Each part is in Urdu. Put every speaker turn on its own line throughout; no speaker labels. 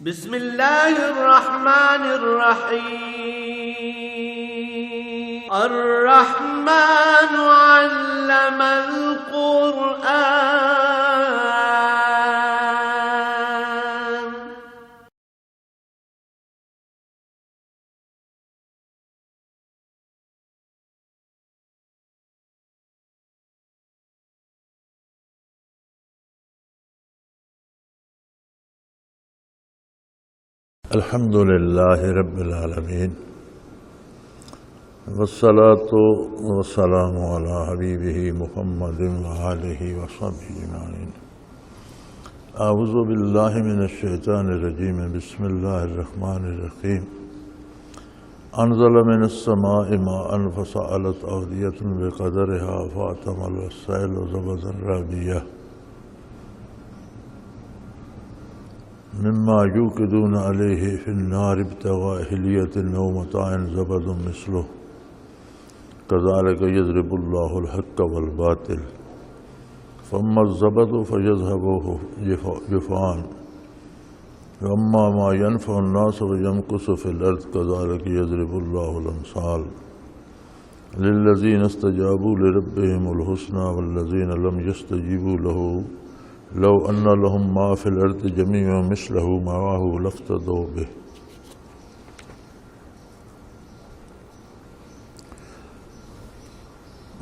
بسم اللہ الرحمن الرحیم الرحمن علم القرآن
الحمد للہ رب العالمین والصلاة والسلام علی حبیبہ محمد وآلہ وصحبہ اجمعین۔ اعوذ باللہ من الشیطان الرجیم، بسم اللہ الرحمن الرحیم۔ انزل من السماء ماء فسالت اودیۃ بقدرها فاحتمل السیل زبدا رابیہ مما یوقدون علیہ فی النار ابتغاء حلیۃ او متاع زبد مثلہ کذالک یضرب اللہ الحق والباطل فاما الزبد فیذهب جفاء واما ما ينفع الناس فيمكث في الارض كذلك يضرب الله الامثال للذين استجابوا لربهم الحسنى والذين لم يستجيبوا له لو ان لهم ما في الارض جميعا مثله معه لافتدوا به۔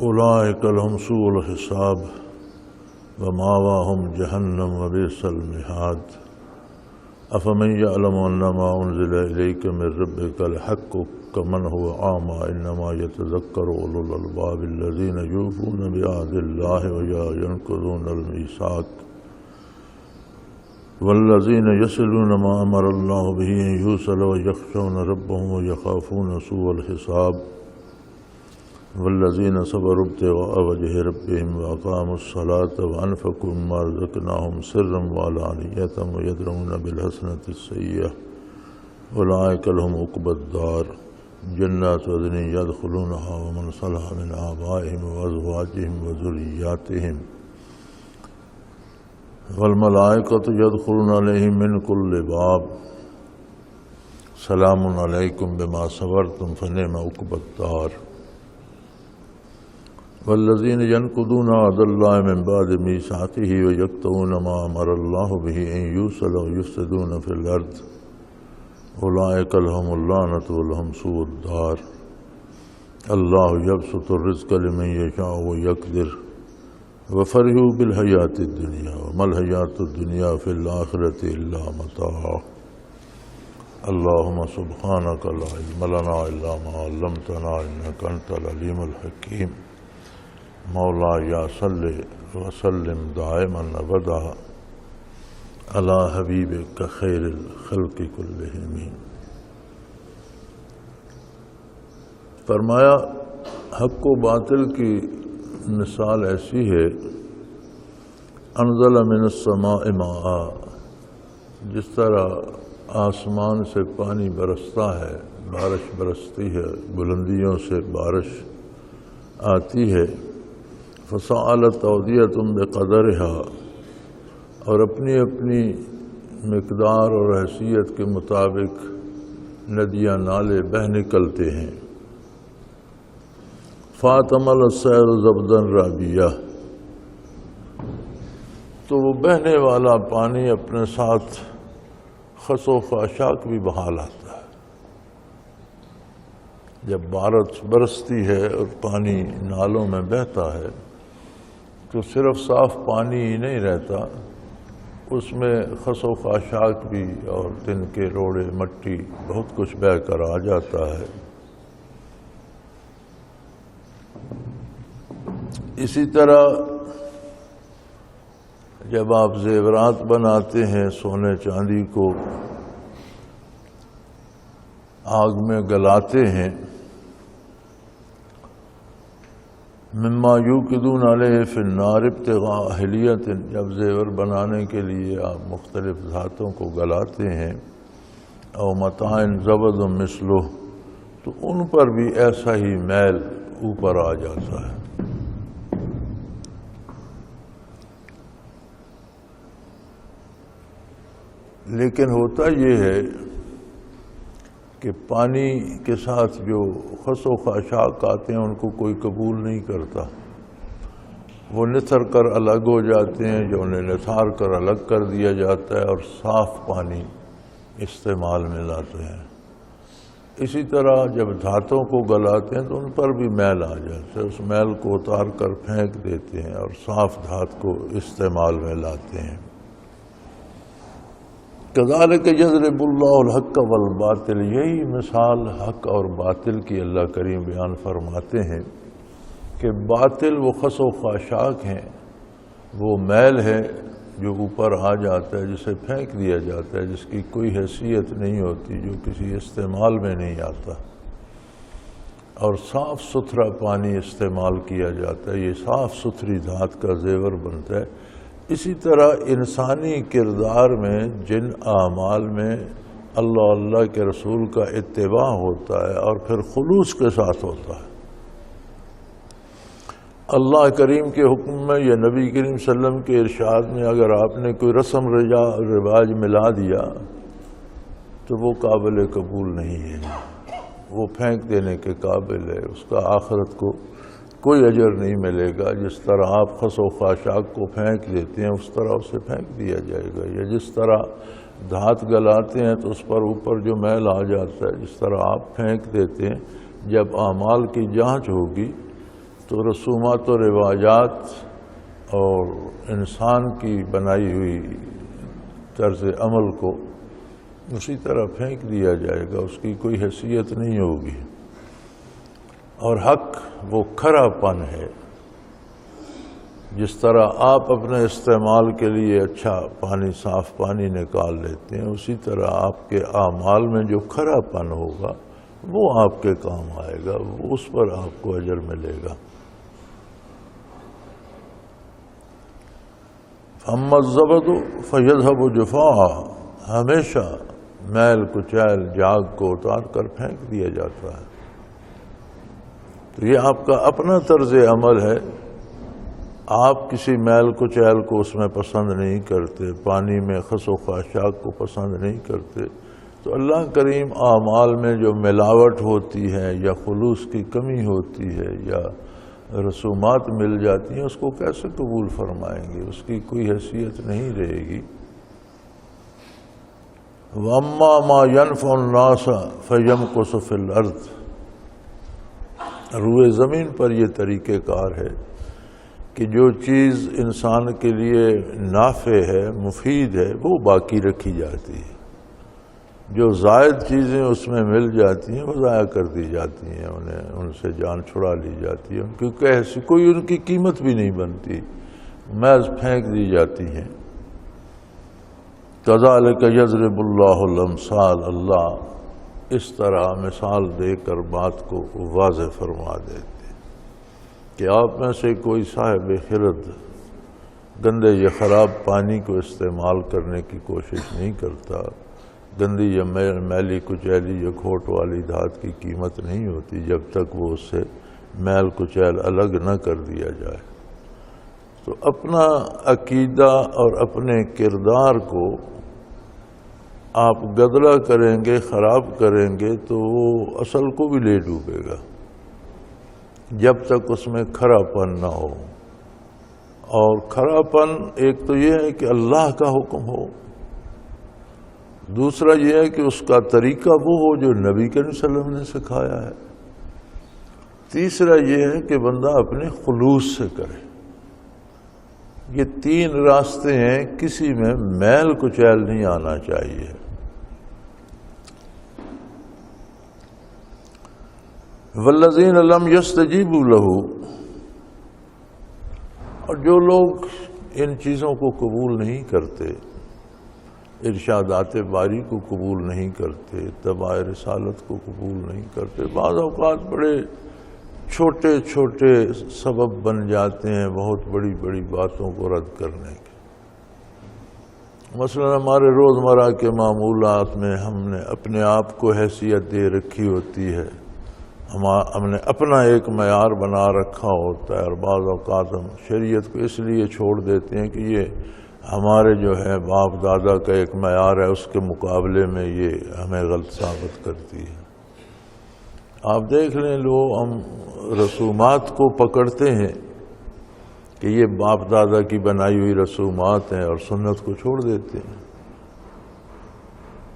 اولئک لهم سوء الحساب ومأواهم جہنم وبئس المہاد۔ افمن يعلم انما انزل اليك من ربك الحق كمن هو اعمى انما يتذكر اولو الالباب الذين يوفون بعهد الله وينقضون الميثاق والذين يصلون ما امر الله به ان يوصل ويخشون ربهم ويخافون سوء الحساب والذين صبروا ابتغاء وجه ربهم واقاموا الصلاة وانفقوا مما رزقناهم سرا وعلانية ويدرؤون بالحسنة السيئة اولئك لهم عقبى الدار جنات عدن يدخلونها ومن صلح من آبائهم وازواجهم وذرياتهم والملائکۃ یدخلون علیہم من کل باب سلام علیکم بما صبرتم فنعم عقبی الدار۔ والذین ینقضون عہد اللہ من بعد میثاقہ ویقطعون ما امر اللہ بہ ان یوصل ویفسدون فی الارض اولئک لہم اللعنۃ ولہم سوء الدار۔ اللہ یبسط الرزق لمن یشاء ویقدر وفرحوا بالحیات الدنیا وما الحیات الدنیا فی الآخرۃ الا متاع۔ اللہم سبحانک لا علم لنا الا ما علمتنا انک انت العلیم الحکیم۔ مولایا صلی وسلم دائما ابدا علی حبیبک خیر الخلق کلہم۔ فرمایا حق و باطل کی مثال ایسی ہے، انزل من السماء ماء، جس طرح آسمان سے پانی برستا ہے، بارش برستی ہے، بلندیوں سے بارش آتی ہے، فسالت اودیۃ بقدرها، اور اپنی اپنی مقدار اور حیثیت کے مطابق ندیاں نالے بہہ نکلتے ہیں، فاحتمل السیل زبدا رابیہ، تو وہ بہنے والا پانی اپنے ساتھ خس و خاشاک بھی بہا لاتا ہے۔ جب بارش برستی ہے اور پانی نالوں میں بہتا ہے تو صرف صاف پانی ہی نہیں رہتا، اس میں خس و خاشاک بھی اور تنکے روڑے مٹی بہت کچھ بہہ کر آ جاتا ہے۔ اسی طرح جب آپ زیورات بناتے ہیں، سونے چاندی کو آگ میں گلاتے ہیں، مما یوقدون علیہ فی النار ابتغاء حلیۃ، جب زیور بنانے کے لیے آپ مختلف ذاتوں کو گلاتے ہیں، او متاع زبد مثلہ، تو ان پر بھی ایسا ہی میل اوپر آ جاتا ہے۔ لیکن ہوتا یہ ہے کہ پانی کے ساتھ جو خس و خاشاک آتے ہیں ان کو کوئی قبول نہیں کرتا، وہ نتھر کر الگ ہو جاتے ہیں، جو انہیں نتھار کر الگ کر دیا جاتا ہے اور صاف پانی استعمال میں لاتے ہیں۔ اسی طرح جب دھاتوں کو گلاتے ہیں تو ان پر بھی میل آ جاتا ہے، اس میل کو اتار کر پھینک دیتے ہیں اور صاف دھات کو استعمال میں لاتے ہیں۔ کذالک یضرب اللہ الحق والباطل، یہی مثال حق اور باطل کی اللہ کریم بیان فرماتے ہیں کہ باطل وہ خس و خاشاک ہیں، وہ میل ہے جو اوپر آ جاتا ہے، جسے پھینک دیا جاتا ہے، جس کی کوئی حیثیت نہیں ہوتی، جو کسی استعمال میں نہیں آتا، اور صاف ستھرا پانی استعمال کیا جاتا ہے، یہ صاف ستھری دھات کا زیور بنتا ہے۔ اسی طرح انسانی کردار میں جن اعمال میں اللہ اللہ کے رسول کا اتباع ہوتا ہے اور پھر خلوص کے ساتھ ہوتا ہے، اللہ کریم کے حکم میں یا نبی کریم صلی اللہ علیہ وسلم کے ارشاد میں اگر آپ نے کوئی رسم رواج ملا دیا تو وہ قابل قبول نہیں ہے، وہ پھینک دینے کے قابل ہے، اس کا آخرت کو کوئی اجر نہیں ملے گا۔ جس طرح آپ خس و خاشاک کو پھینک دیتے ہیں اس طرح اسے پھینک دیا جائے گا، یا جس طرح دھات گلاتے ہیں تو اس پر اوپر جو میل آ جاتا ہے، جس طرح آپ پھینک دیتے ہیں۔ جب اعمال کی جانچ ہوگی تو رسومات و رواجات اور انسان کی بنائی ہوئی طرز عمل کو اسی طرح پھینک دیا جائے گا، اس کی کوئی حیثیت نہیں ہوگی۔ اور حق وہ کھرا پن ہے، جس طرح آپ اپنے استعمال کے لیے اچھا پانی، صاف پانی نکال لیتے ہیں، اسی طرح آپ کے اعمال میں جو کھرا پن ہوگا وہ آپ کے کام آئے گا، اس پر آپ کو اجر ملے گا۔ فَأَمَّا الزَّبَدُ فَيَذْهَبُ جُفَاءً، ہمیشہ میل کچیل جاگ کو اتار کر پھینک دیا جاتا ہے۔ تو یہ آپ کا اپنا طرز عمل ہے، آپ کسی میل کچیل کو اس میں پسند نہیں کرتے، پانی میں خس و خاشاک کو پسند نہیں کرتے، تو اللہ کریم اعمال میں جو ملاوٹ ہوتی ہے یا خلوص کی کمی ہوتی ہے یا رسومات مل جاتی ہیں، اس کو کیسے قبول فرمائیں گے؟ اس کی کوئی حیثیت نہیں رہے گی۔ وَأَمَّا مَا يَنْفَعُ النَّاسَ فَيَمْكُثُ فِي الْأَرْضِ، روئے زمین پر یہ طریقہ کار ہے کہ جو چیز انسان کے لیے نافع ہے، مفید ہے، وہ باقی رکھی جاتی ہے، جو زائد چیزیں اس میں مل جاتی ہیں وہ ضائع کر دی جاتی ہیں، ان سے جان چھڑا لی جاتی ہے، کیونکہ کوئی ان کی قیمت بھی نہیں بنتی، محض پھینک دی جاتی ہیں۔ کذالک یضرب اللہ الامثال، اللہ اس طرح مثال دے کر بات کو واضح فرما دیتے کہ آپ میں سے کوئی صاحب خرد گندے یا خراب پانی کو استعمال کرنے کی کوشش نہیں کرتا، گندی یا میلی کچیلی یا کھوٹ والی دھات کی قیمت نہیں ہوتی جب تک وہ اس سے میل کچیل الگ نہ کر دیا جائے۔ تو اپنا عقیدہ اور اپنے کردار کو آپ گدلا کریں گے، خراب کریں گے تو وہ اصل کو بھی لے ڈوبے گا، جب تک اس میں کھرا پن نہ ہو۔ اور کھرا پن ایک تو یہ ہے کہ اللہ کا حکم ہو، دوسرا یہ ہے کہ اس کا طریقہ وہ ہو جو نبی کریم صلی اللہ علیہ وسلم نے سکھایا ہے، تیسرا یہ ہے کہ بندہ اپنے خلوص سے کرے۔ یہ تین راستے ہیں، کسی میں میل کچیل نہیں آنا چاہیے۔ والذین لم یستجیبوا لہ، اور جو لوگ ان چیزوں کو قبول نہیں کرتے، ارشادات باری کو قبول نہیں کرتے، اتباع رسالت کو قبول نہیں کرتے، بعض اوقات بڑے چھوٹے چھوٹے سبب بن جاتے ہیں بہت بڑی بڑی باتوں کو رد کرنے کے۔ مثلا ہمارے روزمرہ کے معمولات میں ہم نے اپنے آپ کو حیثیت دے رکھی ہوتی ہے، ہم نے اپنا ایک معیار بنا رکھا ہوتا ہے، اور بعض اوقات ہم شریعت کو اس لیے چھوڑ دیتے ہیں کہ یہ ہمارے جو ہے باپ دادا کا ایک معیار ہے، اس کے مقابلے میں یہ ہمیں غلط ثابت کرتی ہے۔ آپ دیکھ لیں، لوگ ہم رسومات کو پکڑتے ہیں کہ یہ باپ دادا کی بنائی ہوئی رسومات ہیں اور سنت کو چھوڑ دیتے ہیں۔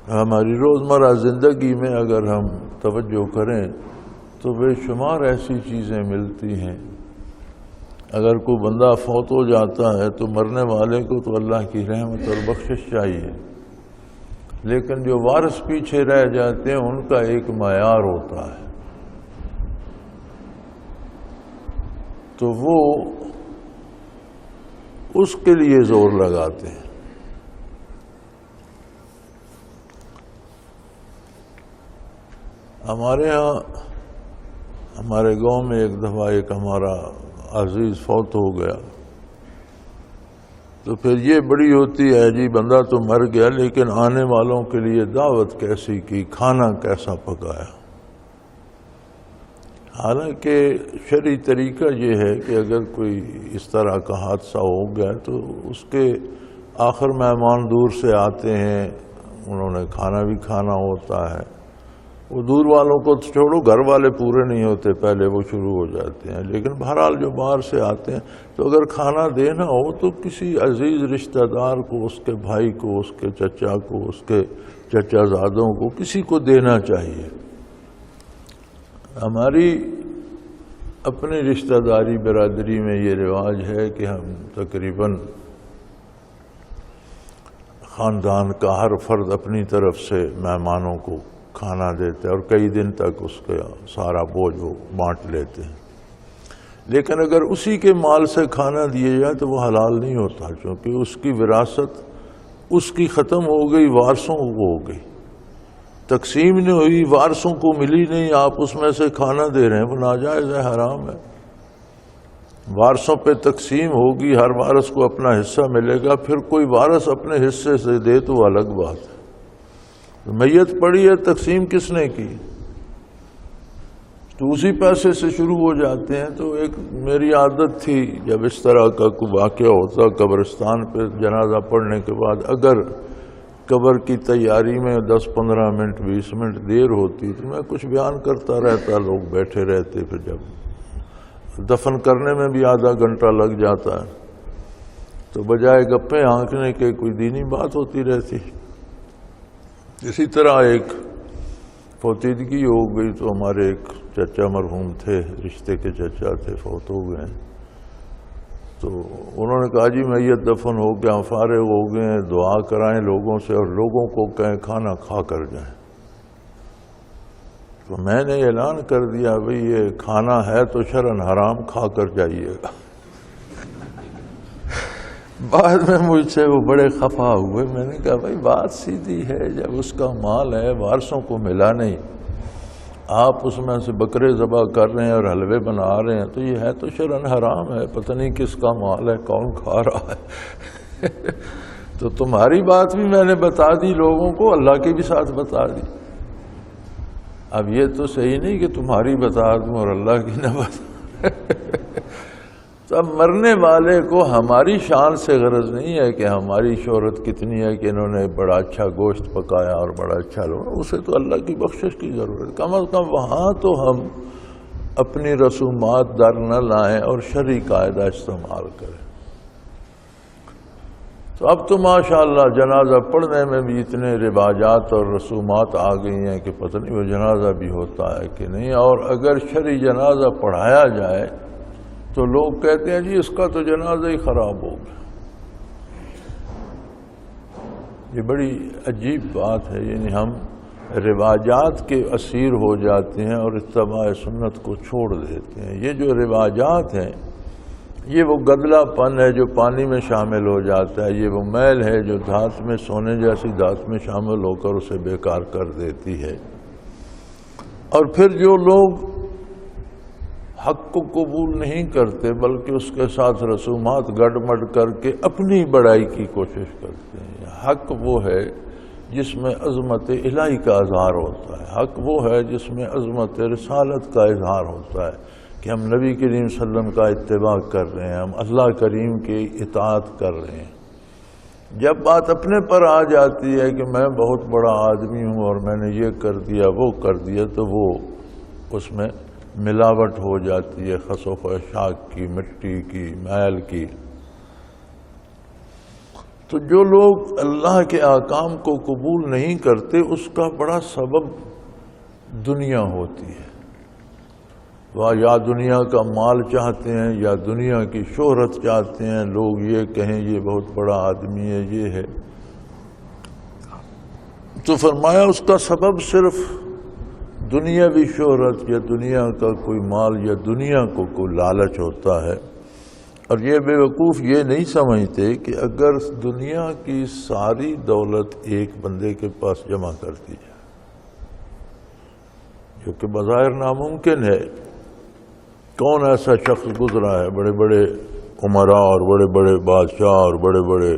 ہماری روزمرہ زندگی میں اگر ہم توجہ کریں تو بے شمار ایسی چیزیں ملتی ہیں۔ اگر کوئی بندہ فوت ہو جاتا ہے تو مرنے والے کو تو اللہ کی رحمت اور بخشش چاہیے، لیکن جو وارث پیچھے رہ جاتے ہیں ان کا ایک معیار ہوتا ہے، تو وہ اس کے لیے زور لگاتے ہیں۔ ہمارے ہاں ہمارے گاؤں میں ایک دفعہ ایک ہمارا عزیز فوت ہو گیا، تو پھر یہ بڑی ہوتی ہے جی بندہ تو مر گیا، لیکن آنے والوں کے لیے دعوت کیسی کی، کھانا کیسا پکایا۔ حالانکہ شرعی طریقہ یہ ہے کہ اگر کوئی اس طرح کا حادثہ ہو گیا تو اس کے آخر مہمان دور سے آتے ہیں، انہوں نے کھانا بھی کھانا ہوتا ہے۔ وہ دور والوں کو تو چھوڑو، گھر والے پورے نہیں ہوتے، پہلے وہ شروع ہو جاتے ہیں، لیکن بہرحال جو باہر سے آتے ہیں تو اگر کھانا دینا ہو تو کسی عزیز رشتہ دار کو، اس کے بھائی کو، اس کے چچا کو، اس کے چچا زادوں کو، کسی کو دینا چاہیے۔ ہماری اپنی رشتہ داری برادری میں یہ رواج ہے کہ ہم تقریباً خاندان کا ہر فرد اپنی طرف سے مہمانوں کو کھانا دیتے ہیں اور کئی دن تک اس کا سارا بوجھ وہ بانٹ لیتے ہیں۔ لیکن اگر اسی کے مال سے کھانا دیے جائے تو وہ حلال نہیں ہوتا، کیونکہ اس کی وراثت اس کی ختم ہو گئی، وارثوں کو ہو گئی، تقسیم نہیں ہوئی، وارثوں کو ملی نہیں، آپ اس میں سے کھانا دے رہے ہیں، وہ ناجائز ہے، حرام ہے۔ وارثوں پہ تقسیم ہوگی، ہر وارث کو اپنا حصہ ملے گا، پھر کوئی وارث اپنے حصے سے دے تو الگ بات ہے۔ میت پڑی ہے، تقسیم کس نے کی؟ تو اسی پیسے سے شروع ہو جاتے ہیں۔ تو ایک میری عادت تھی، جب اس طرح کا کوئی واقعہ ہوتا قبرستان پہ جنازہ پڑھنے کے بعد، اگر قبر کی تیاری میں 10-15 منٹ 20 منٹ دیر ہوتی تو میں کچھ بیان کرتا رہتا، لوگ بیٹھے رہتے، پھر جب دفن کرنے میں بھی آدھا گھنٹہ لگ جاتا ہے، تو بجائے گپیں ہانکنے کے کوئی دینی بات ہوتی رہتی۔ اسی طرح ایک فوتیدگی ہو گئی تو ہمارے ایک چچا مرحوم تھے، رشتے کے چچا تھے، فوت ہو گئے، تو انہوں نے کہا جی میت دفن ہو گیا، فارغ ہو گئے ہیں، دعا کرائیں لوگوں سے اور لوگوں کو کہیں کھانا کھا کر جائیں۔ تو میں نے اعلان کر دیا بھئی یہ کھانا ہے تو شرعاً حرام، کھا کر جائیے گا۔ بعد میں مجھ سے وہ بڑے خفا ہوئے، میں نے کہا بھائی بات سیدھی ہے، جب اس کا مال ہے، وارثوں کو ملا نہیں، آپ اس میں سے بکرے ذبح کر رہے ہیں اور حلوے بنا رہے ہیں، تو یہ ہے تو شرعاً حرام ہے، پتہ نہیں کس کا مال ہے، کون کھا رہا ہے۔ تو تمہاری بات بھی میں نے بتا دی لوگوں کو، اللہ کی بھی ساتھ بتا دی۔ اب یہ تو صحیح نہیں کہ تمہاری بتا دوں اور اللہ کی نہ بتا۔ اب مرنے والے کو ہماری شان سے غرض نہیں ہے کہ ہماری شہرت کتنی ہے کہ انہوں نے بڑا اچھا گوشت پکایا اور بڑا اچھا لوگ، اسے تو اللہ کی بخشش کی ضرورت، کم از کم وہاں تو ہم اپنی رسومات در نہ لائیں اور شرعی قاعدہ استعمال کریں۔ تو اب تو ماشاءاللہ جنازہ پڑھنے میں بھی اتنے رواجات اور رسومات آ گئی ہیں کہ پتہ نہیں وہ جنازہ بھی ہوتا ہے کہ نہیں، اور اگر شرعی جنازہ پڑھایا جائے تو لوگ کہتے ہیں جی اس کا تو جنازہ ہی خراب ہو گیا۔ یہ بڑی عجیب بات ہے، یعنی ہم رواجات کے اسیر ہو جاتے ہیں اور اتباع سنت کو چھوڑ دیتے ہیں۔ یہ جو رواجات ہیں یہ وہ گدلا پن ہے جو پانی میں شامل ہو جاتا ہے، یہ وہ میل ہے جو دھات میں، سونے جیسی دھات میں شامل ہو کر اسے بیکار کر دیتی ہے۔ اور پھر جو لوگ حق کو قبول نہیں کرتے بلکہ اس کے ساتھ رسومات گڑ مڈ کر کے اپنی بڑائی کی کوشش کرتے ہیں۔ حق وہ ہے جس میں عظمت الہی کا اظہار ہوتا ہے، حق وہ ہے جس میں عظمت رسالت کا اظہار ہوتا ہے کہ ہم نبی کریم صلی اللہ علیہ وسلم کا اتباع کر رہے ہیں، ہم اللہ کریم کی اطاعت کر رہے ہیں۔ جب بات اپنے پر آ جاتی ہے کہ میں بہت بڑا آدمی ہوں اور میں نے یہ کر دیا وہ کر دیا، تو وہ اس میں ملاوٹ ہو جاتی ہے، خس و خاشاک کی، مٹی کی، میل کی۔ تو جو لوگ اللہ کے احکام کو قبول نہیں کرتے، اس کا بڑا سبب دنیا ہوتی ہے۔ وہ یا دنیا کا مال چاہتے ہیں یا دنیا کی شہرت چاہتے ہیں، لوگ یہ کہیں یہ بہت بڑا آدمی ہے، یہ ہے۔ تو فرمایا اس کا سبب صرف دنیاوی شہرت یا دنیا کا کوئی مال یا دنیا کو کوئی لالچ ہوتا ہے۔ اور یہ بے وقوف یہ نہیں سمجھتے کہ اگر دنیا کی ساری دولت ایک بندے کے پاس جمع کر دی جائے، جو کہ بظاہر ناممکن ہے۔ کون ایسا شخص گزرا ہے، بڑے بڑے عمراء اور بڑے بڑے بادشاہ اور بڑے بڑے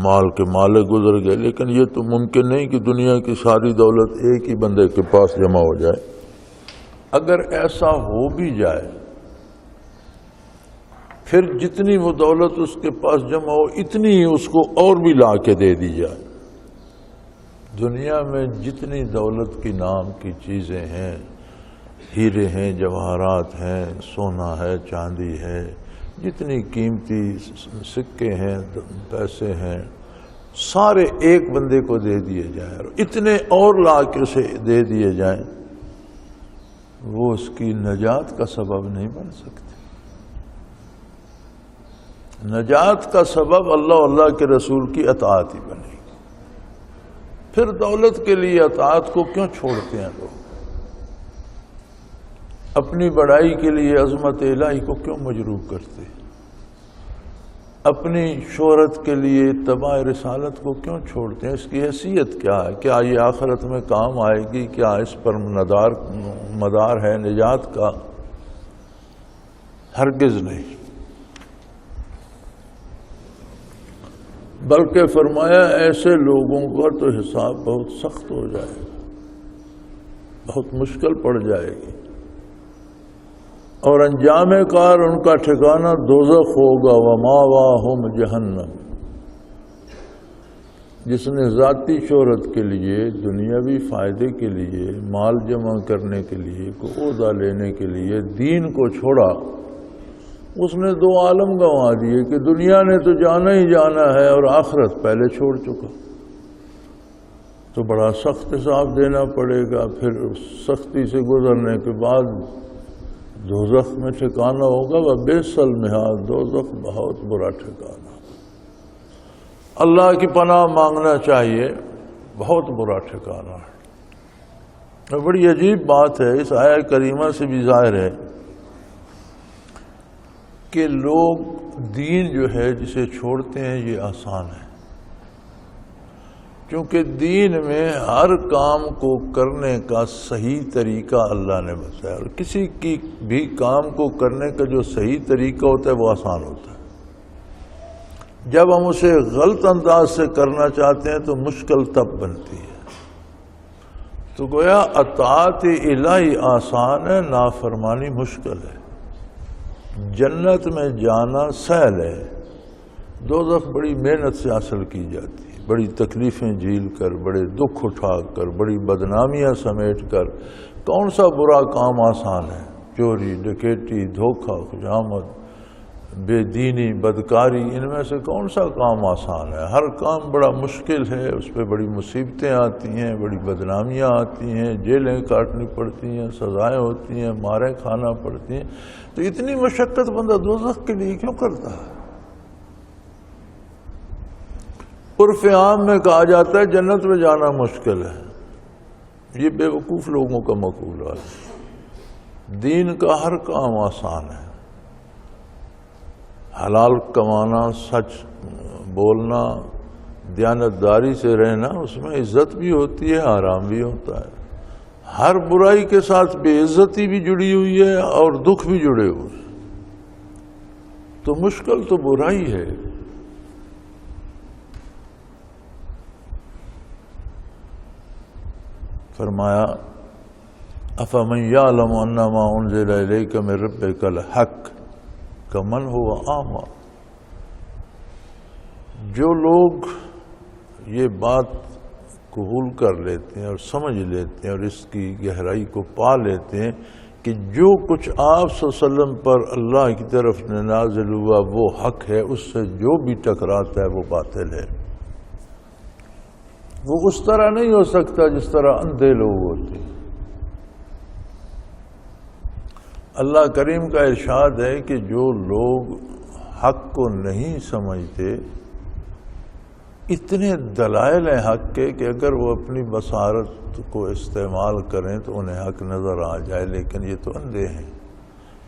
مال کے مالک گزر گئے، لیکن یہ تو ممکن نہیں کہ دنیا کی ساری دولت ایک ہی بندے کے پاس جمع ہو جائے۔ اگر ایسا ہو بھی جائے، پھر جتنی وہ دولت اس کے پاس جمع ہو اتنی ہی اس کو اور بھی لا کے دے دی جائے۔ دنیا میں جتنی دولت کی نام کی چیزیں ہیں، ہیرے ہیں، جواہرات ہیں، سونا ہے، چاندی ہے، جتنی قیمتی سکے ہیں، پیسے ہیں، سارے ایک بندے کو دے دیے جائیں اور اتنے اور لا کے اسے دے دیے جائیں، وہ اس کی نجات کا سبب نہیں بن سکتے۔ نجات کا سبب اللہ کے رسول کی اطاعت ہی بنے گی۔ پھر دولت کے لیے اطاعت کو کیوں چھوڑتے ہیں لوگ؟ اپنی بڑائی کے لیے عظمت الہی کو کیوں مجروح کرتے ہیں؟ اپنی شہرت کے لیے اتباع رسالت کو کیوں چھوڑتے ہیں؟ اس کی حیثیت کیا ہے؟ کیا یہ آخرت میں کام آئے گی؟ کیا اس پر مدار ہے نجات کا؟ ہرگز نہیں۔ بلکہ فرمایا ایسے لوگوں کا تو حساب بہت سخت ہو جائے گا، بہت مشکل پڑ جائے گی، اور انجام کار ان کا ٹھکانہ دوزخ ہوگا۔ وماواہم جہنم۔ جس نے ذاتی شہرت کے لیے، دنیاوی فائدے کے لیے، مال جمع کرنے کے لیے، کو عہدہ لینے کے لیے دین کو چھوڑا، اس نے دو عالم گنوا دیے کہ دنیا نے تو جانا ہی جانا ہے اور آخرت پہلے چھوڑ چکا، تو بڑا سخت حساب دینا پڑے گا۔ پھر سختی سے گزرنے کے بعد دوزخ میں ٹھکانہ ہوگا۔ وبئس المہاد، دوزخ بہت برا ٹھکانہ۔ اللہ کی پناہ مانگنا چاہیے، بہت برا ٹھکانہ ہے۔ بڑی عجیب بات ہے، اس آیہ کریمہ سے بھی ظاہر ہے کہ لوگ دین جو ہے جسے چھوڑتے ہیں یہ آسان ہے، کیونکہ دین میں ہر کام کو کرنے کا صحیح طریقہ اللہ نے بتایا، اور کسی کی بھی کام کو کرنے کا جو صحیح طریقہ ہوتا ہے وہ آسان ہوتا ہے۔ جب ہم اسے غلط انداز سے کرنا چاہتے ہیں تو مشکل تب بنتی ہے۔ تو گویا اطاعت الہی آسان ہے، نافرمانی مشکل ہے۔ جنت میں جانا سہل ہے، دوزخ بڑی محنت سے حاصل کی جاتی ہے، بڑی تکلیفیں جھیل کر، بڑے دکھ اٹھا کر، بڑی بدنامیاں سمیٹ کر۔ کون سا برا کام آسان ہے؟ چوری، ڈکیتی، دھوکہ، خیانت، بے دینی، بدکاری، ان میں سے کون سا کام آسان ہے؟ ہر کام بڑا مشکل ہے، اس پہ بڑی مصیبتیں آتی ہیں، بڑی بدنامیاں آتی ہیں، جیلیں کاٹنی پڑتی ہیں، سزائیں ہوتی ہیں، ماریں کھانا پڑتی ہیں۔ تو اتنی مشقت بندہ دوزخ کے لیے کیوں کرتا ہے؟ عرف عام میں کہا جاتا ہے جنت میں جانا مشکل ہے، یہ بے وقوف لوگوں کا مقولہ ہے۔ دین کا ہر کام آسان ہے، حلال کمانا، سچ بولنا، دیانتداری سے رہنا، اس میں عزت بھی ہوتی ہے، آرام بھی ہوتا ہے۔ ہر برائی کے ساتھ بے عزتی بھی جڑی ہوئی ہے اور دکھ بھی جڑے ہوئے ہیں، تو مشکل تو برائی ہے۔ فرمایا افمن یعلم انما انزل الیک من ربک الحق کمن هو اعمی۔ جو لوگ یہ بات قبول کر لیتے ہیں اور سمجھ لیتے ہیں اور اس کی گہرائی کو پا لیتے ہیں کہ جو کچھ آپ صلی اللہ علیہ وسلم پر اللہ کی طرف نازل ہوا وہ حق ہے، اس سے جو بھی ٹکراتا ہے وہ باطل ہے، وہ اس طرح نہیں ہو سکتا جس طرح اندھے لوگ ہوتے ہیں۔ اللہ کریم کا ارشاد ہے کہ جو لوگ حق کو نہیں سمجھتے، اتنے دلائل ہیں حق کے کہ اگر وہ اپنی بصارت کو استعمال کریں تو انہیں حق نظر آ جائے، لیکن یہ تو اندھے ہیں،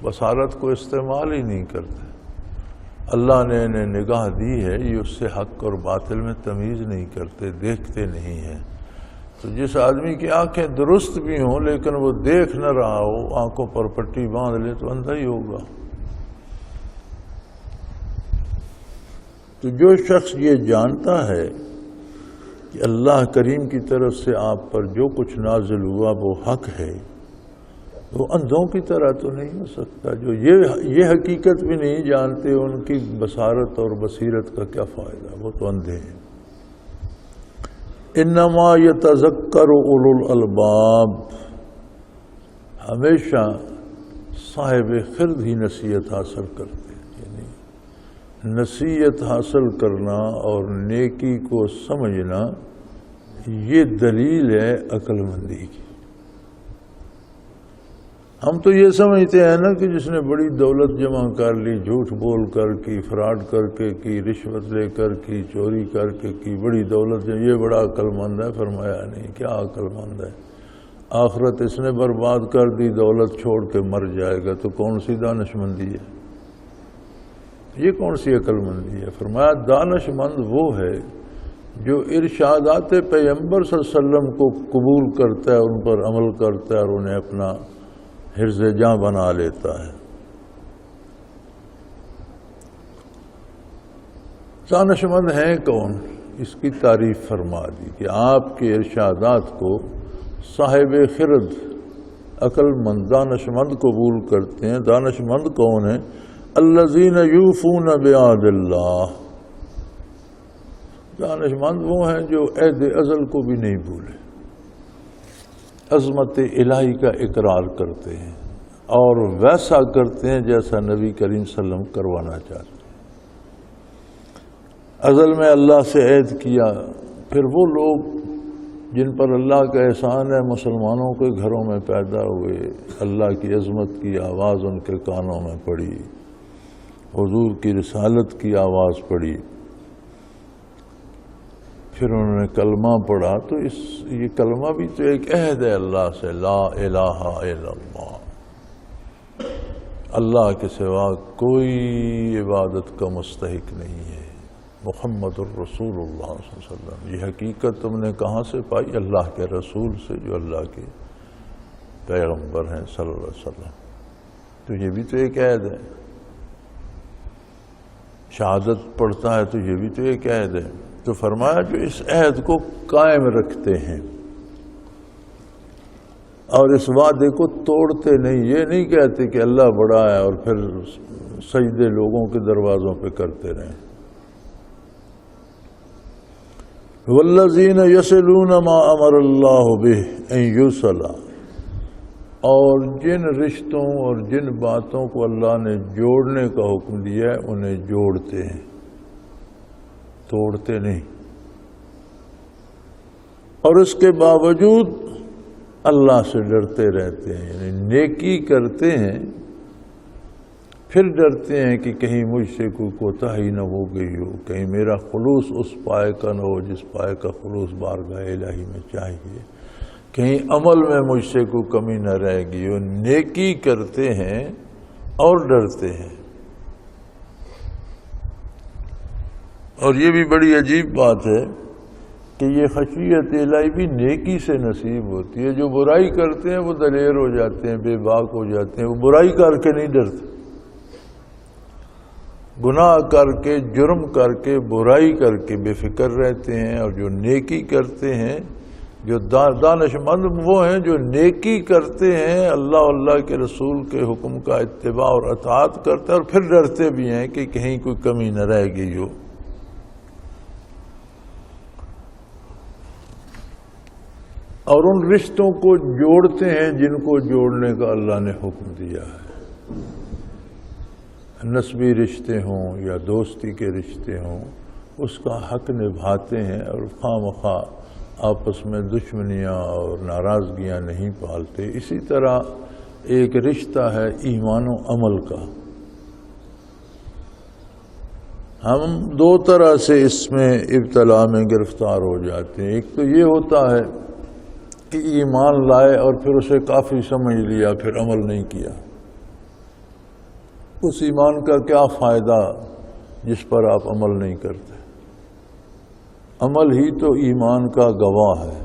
بصارت کو استعمال ہی نہیں کرتے۔ اللہ نے انہیں نگاہ دی ہے، یہ اس سے حق اور باطل میں تمیز نہیں کرتے، دیکھتے نہیں ہیں۔ تو جس آدمی کی آنکھیں درست بھی ہوں لیکن وہ دیکھ نہ رہا ہو، آنکھوں پر پٹی باندھ لے تو اندھا ہی ہوگا۔ تو جو شخص یہ جانتا ہے کہ اللہ کریم کی طرف سے آپ پر جو کچھ نازل ہوا وہ حق ہے، وہ اندھوں کی طرح تو نہیں ہو سکتا۔ جو یہ حقیقت بھی نہیں جانتے، ان کی بصارت اور بصیرت کا کیا فائدہ، وہ تو اندھے ہیں۔ انما یتذکر اولو الالباب، ہمیشہ صاحب خرد ہی نصیحت حاصل کرتے ہیں، یعنی نصیحت حاصل کرنا اور نیکی کو سمجھنا یہ دلیل ہے عقل مندی کی۔ ہم تو یہ سمجھتے ہیں نا کہ جس نے بڑی دولت جمع کر لی، جھوٹ بول کر کی، فراڈ کر کے کی، رشوت لے کر کی، چوری کر کے کی، بڑی دولت یہ بڑا عقل مند ہے۔ فرمایا نہیں، کیا عقل مند ہے؟ آخرت اس نے برباد کر دی، دولت چھوڑ کے مر جائے گا، تو کون سی دانش مندی ہے؟ یہ کون سی عقل مندی ہے؟ فرمایا دانش مند وہ ہے جو ارشادات پیغمبر صلی اللہ علیہ وسلم کو قبول کرتا ہے، ان پر عمل کرتا ہے اور انہیں اپنا حرز جاں بنا لیتا ہے۔ دانش مند ہیں کون؟ اس کی تعریف فرما دی کہ آپ کے ارشادات کو صاحب خرد، عقل مند، دانش مند قبول کرتے ہیں۔ دانش مند کون ہیں؟ الذین یوفون بعہد اللہ، دانش مند وہ ہیں جو عہد ازل کو بھی نہیں بھولے، عظمت الہی کا اقرار کرتے ہیں اور ویسا کرتے ہیں جیسا نبی کریم صلی اللہ علیہ وسلم کروانا چاہتے ہیں۔ ازل میں اللہ سے عہد کیا، پھر وہ لوگ جن پر اللہ کا احسان ہے، مسلمانوں کے گھروں میں پیدا ہوئے، اللہ کی عظمت کی آواز ان کے کانوں میں پڑی، حضور کی رسالت کی آواز پڑی، پھر انہوں نے کلمہ پڑھا، تو یہ کلمہ بھی تو ایک عہد ہے اللہ سے، لا الہ الا اللہ، اللہ کے سوا کوئی عبادت کا مستحق نہیں ہے، محمد الرسول اللہ صلی اللہ علیہ وسلم۔ یہ حقیقت تم نے کہاں سے پائی؟ اللہ کے رسول سے، جو اللہ کے پیغمبر ہیں صلی اللہ علیہ وسلم۔ تو یہ بھی تو ایک عہد ہے۔ شہادت پڑھتا ہے تو یہ بھی تو ایک عہد ہے۔ تو فرمایا جو اس عہد کو قائم رکھتے ہیں اور اس وعدے کو توڑتے نہیں، یہ نہیں کہتے کہ اللہ بڑا ہے اور پھر سجدے لوگوں کے دروازوں پہ کرتے رہیں۔ والذین یصلون ما امر اللہ بہ ان یوصل، اور جن رشتوں اور جن باتوں کو اللہ نے جوڑنے کا حکم دیا ہے انہیں جوڑتے ہیں، توڑتے نہیں، اور اس کے باوجود اللہ سے ڈرتے رہتے ہیں، یعنی نیکی کرتے ہیں پھر ڈرتے ہیں کہ کہیں مجھ سے کوئی کوتاہی نہ ہو گئی ہو، کہیں میرا خلوص اس پائے کا نہ ہو جس پائے کا خلوص بارگاہ الہی میں چاہیے، کہیں عمل میں مجھ سے کوئی کمی نہ رہ گئی ہو۔ نیکی کرتے ہیں اور ڈرتے ہیں۔ اور یہ بھی بڑی عجیب بات ہے کہ یہ خشیت الہی بھی نیکی سے نصیب ہوتی ہے۔ جو برائی کرتے ہیں وہ دلیر ہو جاتے ہیں، بے باک ہو جاتے ہیں، وہ برائی کر کے نہیں ڈرتے، گناہ کر کے، جرم کر کے، برائی کر کے بے فکر رہتے ہیں۔ اور جو نیکی کرتے ہیں، جو دانش مند وہ ہیں جو نیکی کرتے ہیں، اللہ کے رسول کے حکم کا اتباع اور اطاعت کرتے ہیں، اور پھر ڈرتے بھی ہیں کہ کہیں کوئی کمی نہ رہ گئی ہو۔ اور ان رشتوں کو جوڑتے ہیں جن کو جوڑنے کا اللہ نے حکم دیا ہے، نسبی رشتے ہوں یا دوستی کے رشتے ہوں، اس کا حق نبھاتے ہیں اور خواہ مخواہ آپس میں دشمنیاں اور ناراضگیاں نہیں پالتے۔ اسی طرح ایک رشتہ ہے ایمان و عمل کا۔ ہم دو طرح سے اس میں ابتلا میں گرفتار ہو جاتے ہیں۔ ایک تو یہ ہوتا ہے کہ ایمان لائے اور پھر اسے کافی سمجھ لیا، پھر عمل نہیں کیا۔ اس ایمان کا کیا فائدہ جس پر آپ عمل نہیں کرتے؟ عمل ہی تو ایمان کا گواہ ہے،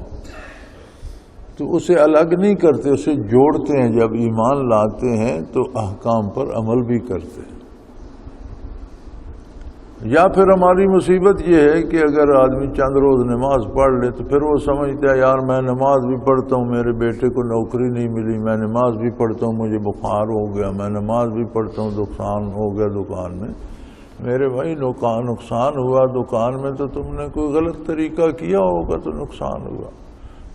تو اسے الگ نہیں کرتے، اسے جوڑتے ہیں۔ جب ایمان لاتے ہیں تو احکام پر عمل بھی کرتے ہیں۔ یا پھر ہماری مصیبت یہ ہے کہ اگر آدمی چند روز نماز پڑھ لے تو پھر وہ سمجھتا ہے یار میں نماز بھی پڑھتا ہوں، میرے بیٹے کو نوکری نہیں ملی، میں نماز بھی پڑھتا ہوں، مجھے بخار ہو گیا، میں نماز بھی پڑھتا ہوں، نقصان ہو گیا دکان میں۔ میرے بھائی نقصان ہوا دکان میں تو تم نے کوئی غلط طریقہ کیا ہوگا تو نقصان ہوا۔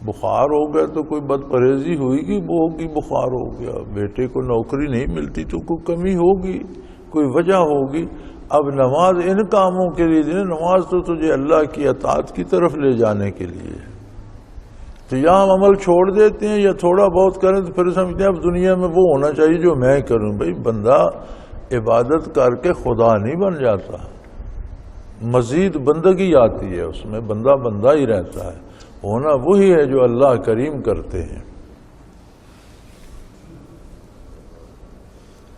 بخار ہو گیا تو کوئی بد پرہیزی ہوئی گی، وہ ہوگی بخار ہو گیا۔ بیٹے کو نوکری نہیں ملتی تو کوئی کمی ہوگی، کوئی وجہ ہوگی۔ اب نماز ان کاموں کے لیے نہیں، نماز تو تجھے اللہ کی اطاعت کی طرف لے جانے کے لیے ہے۔ تو یا ہم عمل چھوڑ دیتے ہیں یا تھوڑا بہت کریں تو پھر سمجھتے ہیں اب دنیا میں وہ ہونا چاہیے جو میں کروں۔ بھائی بندہ عبادت کر کے خدا نہیں بن جاتا، مزید بندگی آتی ہے، اس میں بندہ بندہ ہی رہتا ہے۔ ہونا وہی ہے جو اللہ کریم کرتے ہیں۔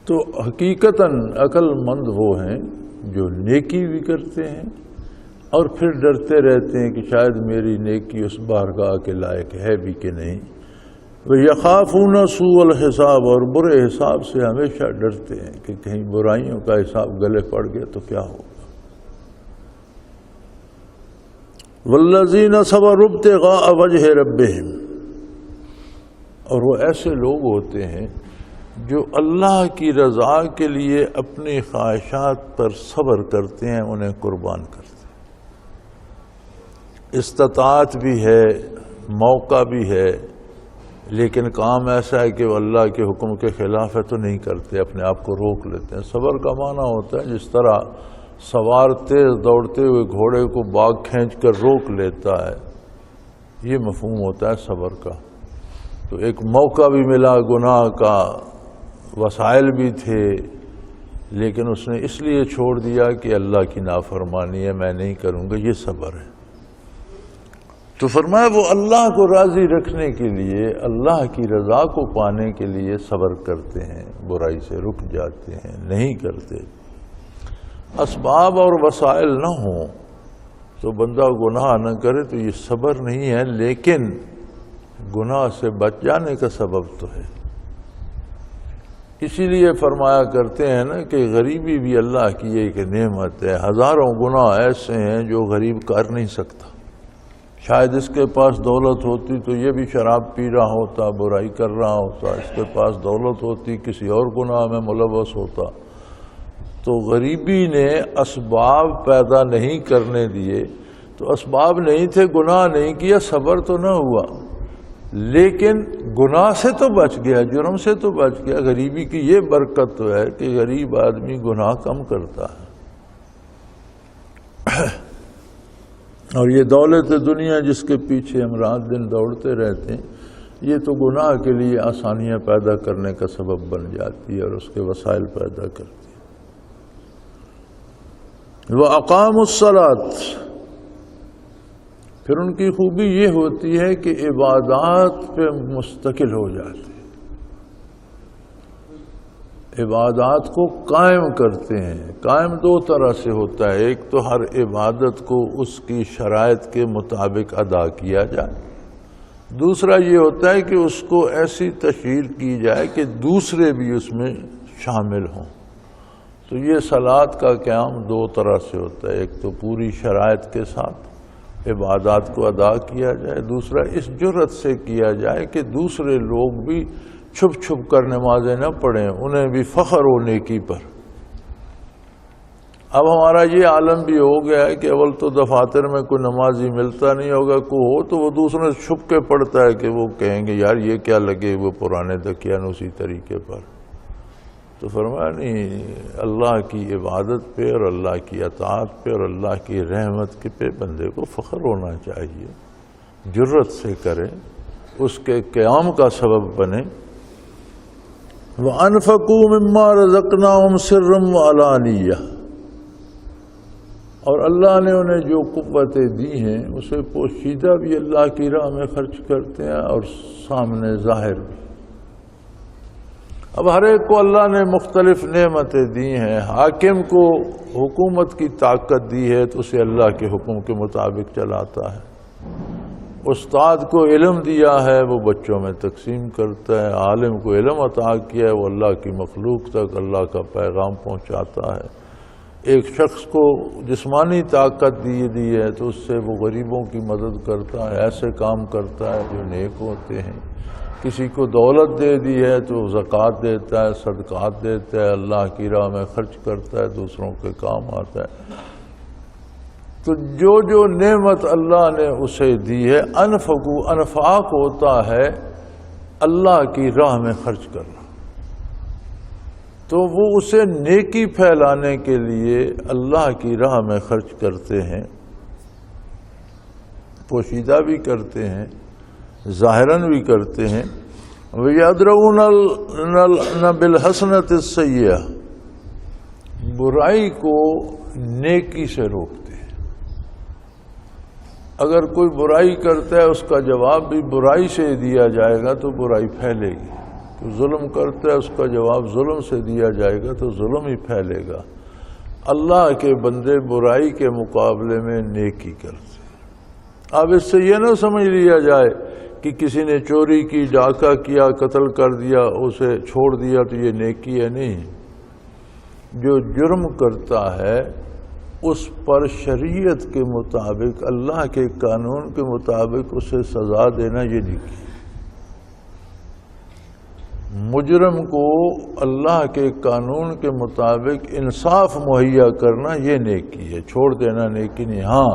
تو حقیقتاً عقل مند وہ ہیں جو نیکی بھی کرتے ہیں اور پھر ڈرتے رہتے ہیں کہ شاید میری نیکی اس بارگاہ کے لائق ہے بھی کہ نہیں۔ وَيَخَافُونَ سُوءَ الْحِسَابِ، اور برے حساب سے ہمیشہ ڈرتے ہیں کہ کہیں برائیوں کا حساب گلے پڑ گیا تو کیا ہوگا۔ وَالَّذِينَ صَبَرُوا ابْتِغَاءَ وَجْهِ رَبِّهِمْ، اور وہ ایسے لوگ ہوتے ہیں جو اللہ کی رضا کے لیے اپنی خواہشات پر صبر کرتے ہیں، انہیں قربان کرتے ہیں۔ استطاعت بھی ہے، موقع بھی ہے، لیکن کام ایسا ہے کہ وہ اللہ کے حکم کے خلاف ہے تو نہیں کرتے، اپنے آپ کو روک لیتے ہیں۔ صبر کا معنی ہوتا ہے جس طرح سوار تیز دوڑتے ہوئے گھوڑے کو باغ کھینچ کر روک لیتا ہے، یہ مفہوم ہوتا ہے صبر کا۔ تو ایک موقع بھی ملا گناہ کا، وسائل بھی تھے، لیکن اس نے اس لیے چھوڑ دیا کہ اللہ کی نافرمانی ہے، میں نہیں کروں گا، یہ صبر ہے۔ تو فرمایا وہ اللہ کو راضی رکھنے کے لیے، اللہ کی رضا کو پانے کے لیے صبر کرتے ہیں، برائی سے رک جاتے ہیں، نہیں کرتے۔ اسباب اور وسائل نہ ہوں تو بندہ گناہ نہ کرے تو یہ صبر نہیں ہے، لیکن گناہ سے بچ جانے کا سبب تو ہے۔ اسی لیے فرمایا کرتے ہیں نا کہ غریبی بھی اللہ کی ایک نعمت ہے۔ ہزاروں گناہ ایسے ہیں جو غریب کر نہیں سکتا۔ شاید اس کے پاس دولت ہوتی تو یہ بھی شراب پی رہا ہوتا، برائی کر رہا ہوتا، اس کے پاس دولت ہوتی کسی اور گناہ میں ملوث ہوتا۔ تو غریبی نے اسباب پیدا نہیں کرنے دیے، تو اسباب نہیں تھے، گناہ نہیں کیا، صبر تو نہ ہوا، لیکن گناہ سے تو بچ گیا، جرم سے تو بچ گیا۔ غریبی کی یہ برکت تو ہے کہ غریب آدمی گناہ کم کرتا ہے۔ اور یہ دولت دنیا جس کے پیچھے ہم رات دن دوڑتے رہتے ہیں، یہ تو گناہ کے لیے آسانیاں پیدا کرنے کا سبب بن جاتی ہے اور اس کے وسائل پیدا کرتی ہے۔ وَأَقَامُوا الصَّلَاةَ، پھر ان کی خوبی یہ ہوتی ہے کہ عبادات پہ مستقل ہو جاتے ہیں، عبادات کو قائم کرتے ہیں۔ قائم دو طرح سے ہوتا ہے، ایک تو ہر عبادت کو اس کی شرائط کے مطابق ادا کیا جائے، دوسرا یہ ہوتا ہے کہ اس کو ایسی تشہیر کی جائے کہ دوسرے بھی اس میں شامل ہوں۔ تو یہ صلاۃ کا قیام دو طرح سے ہوتا ہے، ایک تو پوری شرائط کے ساتھ عبادات کو ادا کیا جائے، دوسرا اس جرأت سے کیا جائے کہ دوسرے لوگ بھی چھپ چھپ کر نمازیں نہ پڑھیں، انہیں بھی فخر ہو نیکی پر۔ اب ہمارا یہ عالم بھی ہو گیا ہے کہ اول تو دفاتر میں کوئی نمازی ملتا نہیں ہوگا، کوئی ہو تو وہ دوسروں سے چھپ کے پڑھتا ہے کہ وہ کہیں گے یار یہ کیا لگے وہ پرانے دکیان اسی طریقے پر۔ تو فرمایا نہیں، اللہ کی عبادت پہ اور اللہ کی اطاعت پہ اور اللہ کی رحمت پہ بندے کو فخر ہونا چاہیے، جرت سے کرے، اس کے قیام کا سبب بنے۔ وَأَنفَقُوا مِمَّا رَزَقْنَاهُمْ سِرًّا وَعَلَانِيَّةً، اور اللہ نے انہیں جو قوتیں دی ہیں اسے پوشیدہ بھی اللہ کی راہ میں خرچ کرتے ہیں اور سامنے ظاہر بھی۔ اب ہر ایک کو اللہ نے مختلف نعمتیں دی ہیں۔ حاکم کو حکومت کی طاقت دی ہے تو اسے اللہ کے حکم کے مطابق چلاتا ہے۔ استاد کو علم دیا ہے وہ بچوں میں تقسیم کرتا ہے۔ عالم کو علم عطا کیا ہے وہ اللہ کی مخلوق تک اللہ کا پیغام پہنچاتا ہے۔ ایک شخص کو جسمانی طاقت دی ہے تو اس سے وہ غریبوں کی مدد کرتا ہے، ایسے کام کرتا ہے جو نیک ہوتے ہیں۔ کسی کو دولت دے دی ہے تو زکوٰۃ دیتا ہے، صدقات دیتا ہے، اللہ کی راہ میں خرچ کرتا ہے، دوسروں کے کام آتا ہے۔ تو جو جو نعمت اللہ نے اسے دی ہے، انفاق ہوتا ہے اللہ کی راہ میں خرچ کرنا، تو وہ اسے نیکی پھیلانے کے لیے اللہ کی راہ میں خرچ کرتے ہیں، پوشیدہ بھی کرتے ہیں، ظاہراً بھی کرتے ہیں۔ وَيَدْرَؤُونَ بِالْحَسَنَةِ السَّيِّئَةِ، برائی کو نیکی سے روکتے ہیں۔ اگر کوئی برائی کرتا ہے اس کا جواب بھی برائی سے دیا جائے گا تو برائی پھیلے گی، کوئی ظلم کرتا ہے اس کا جواب ظلم سے دیا جائے گا تو ظلم ہی پھیلے گا۔ اللہ کے بندے برائی کے مقابلے میں نیکی کرتے ہیں۔ اب اس سے یہ نہ سمجھ لیا جائے کہ کسی نے چوری کی، ڈاکہ کیا، قتل کر دیا، اسے چھوڑ دیا تو یہ نیکی ہے، نہیں۔ جو جرم کرتا ہے اس پر شریعت کے مطابق، اللہ کے قانون کے مطابق اسے سزا دینا یہ نیکی ہے۔ مجرم کو اللہ کے قانون کے مطابق انصاف مہیا کرنا یہ نیکی ہے، چھوڑ دینا نیکی نہیں۔ ہاں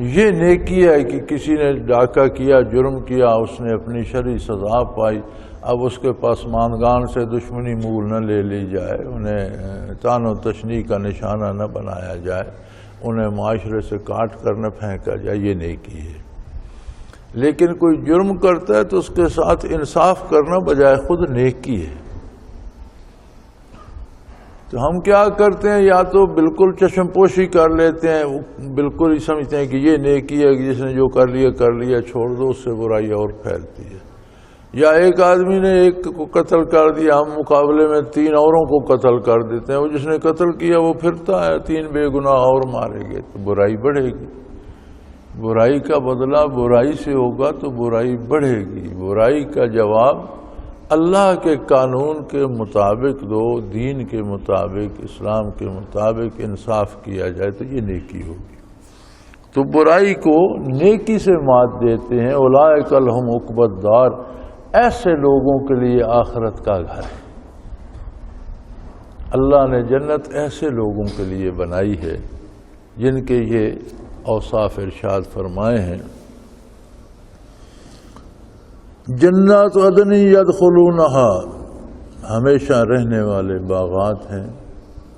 یہ نیکی ہے کہ کسی نے ڈاکہ کیا، جرم کیا، اس نے اپنی شرعی سزا پائی، اب اس کے پسماندگان سے دشمنی مول نہ لے لی جائے، انہیں طعن و تشنیع کا نشانہ نہ بنایا جائے، انہیں معاشرے سے کاٹ کر نہ پھینکا جائے، یہ نیکی ہے۔ لیکن کوئی جرم کرتا ہے تو اس کے ساتھ انصاف کرنا بجائے خود نیکی ہے۔ تو ہم کیا کرتے ہیں، یا تو بالکل چشم پوشی کر لیتے ہیں، بالکل ہی سمجھتے ہیں کہ یہ نیکی ہے کہ جس نے جو کر لیا چھوڑ دو، اس سے برائی اور پھیلتی ہے۔ یا ایک آدمی نے ایک کو قتل کر دیا، ہم مقابلے میں 3 اوروں کو قتل کر دیتے ہیں، وہ جس نے قتل کیا وہ پھرتا ہے، 3 بے گناہ اور مارے گئے تو برائی بڑھے گی۔ برائی کا بدلہ برائی سے ہوگا تو برائی بڑھے گی۔ برائی کا جواب اللہ کے قانون کے مطابق دو، دین کے مطابق، اسلام کے مطابق انصاف کیا جائے تو یہ نیکی ہوگی۔ تو برائی کو نیکی سے مات دیتے ہیں۔ اولئک لہم عقبی الدار، ایسے لوگوں کے لیے آخرت کا گھر ہے۔ اللہ نے جنت ایسے لوگوں کے لیے بنائی ہے جن کے یہ اوصاف ارشاد فرمائے ہیں۔ جنات عدن یدخلونہا، ہمیشہ رہنے والے باغات ہیں،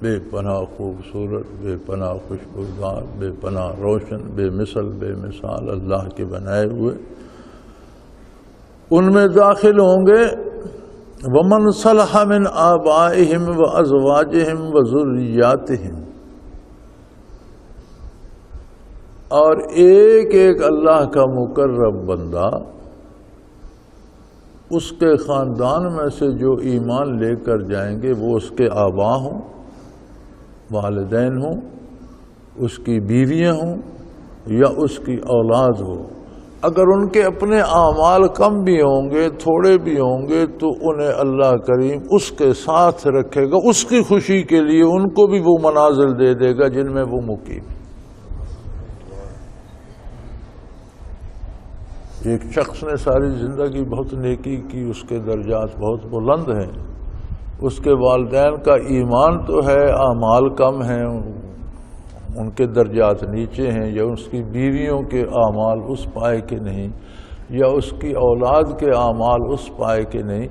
بے پناہ خوبصورت، بے پناہ خوشبودار، بے پناہ روشن، بے مثل بے مثال اللہ کے بنائے ہوئے، ان میں داخل ہوں گے۔ ومن صلح من آبائہم وازواجہم وذریاتہم، اور ایک ایک اللہ کا مقرب بندہ اس کے خاندان میں سے جو ایمان لے کر جائیں گے وہ اس کے آبا ہوں، والدین ہوں، اس کی بیویاں ہوں یا اس کی اولاد ہو۔ اگر ان کے اپنے اعمال کم بھی ہوں گے، تھوڑے بھی ہوں گے، تو انہیں اللہ کریم اس کے ساتھ رکھے گا، اس کی خوشی کے لیے ان کو بھی وہ منازل دے دے گا جن میں وہ مقیم۔ ایک شخص نے ساری زندگی بہت نیکی کی، اس کے درجات بہت بلند ہیں، اس کے والدین کا ایمان تو ہے، اعمال کم ہیں، ان کے درجات نیچے ہیں، یا اس کی بیویوں کے اعمال اس پائے کے نہیں، یا اس کی اولاد کے اعمال اس پائے کے نہیں،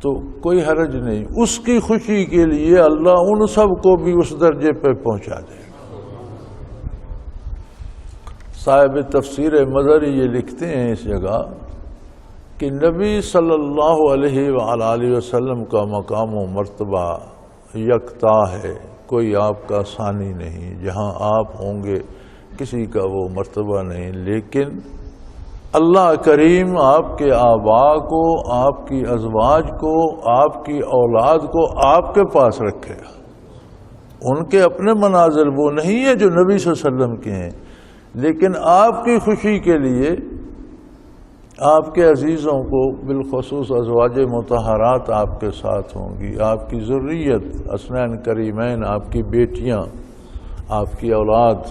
تو کوئی حرج نہیں، اس کی خوشی کے لیے اللہ ان سب کو بھی اس درجے پہ پہنچا دے گا۔ صاحب تفسیر مظہری یہ لکھتے ہیں اس جگہ کہ نبی صلی اللہ علیہ وآلہ وسلم کا مقام و مرتبہ یکتا ہے، کوئی آپ کا ثانی نہیں، جہاں آپ ہوں گے کسی کا وہ مرتبہ نہیں، لیکن اللہ کریم آپ کے آباء کو، آپ کی ازواج کو، آپ کی اولاد کو آپ کے پاس رکھے گا۔ ان کے اپنے منازل وہ نہیں ہے جو نبی صلی اللہ علیہ وسلم کے ہیں، لیکن آپ کی خوشی کے لیے آپ کے عزیزوں کو، بالخصوص ازواج مطہرات آپ کے ساتھ ہوں گی، آپ کی ذریت، حسنین کریمین، آپ کی بیٹیاں، آپ کی اولاد،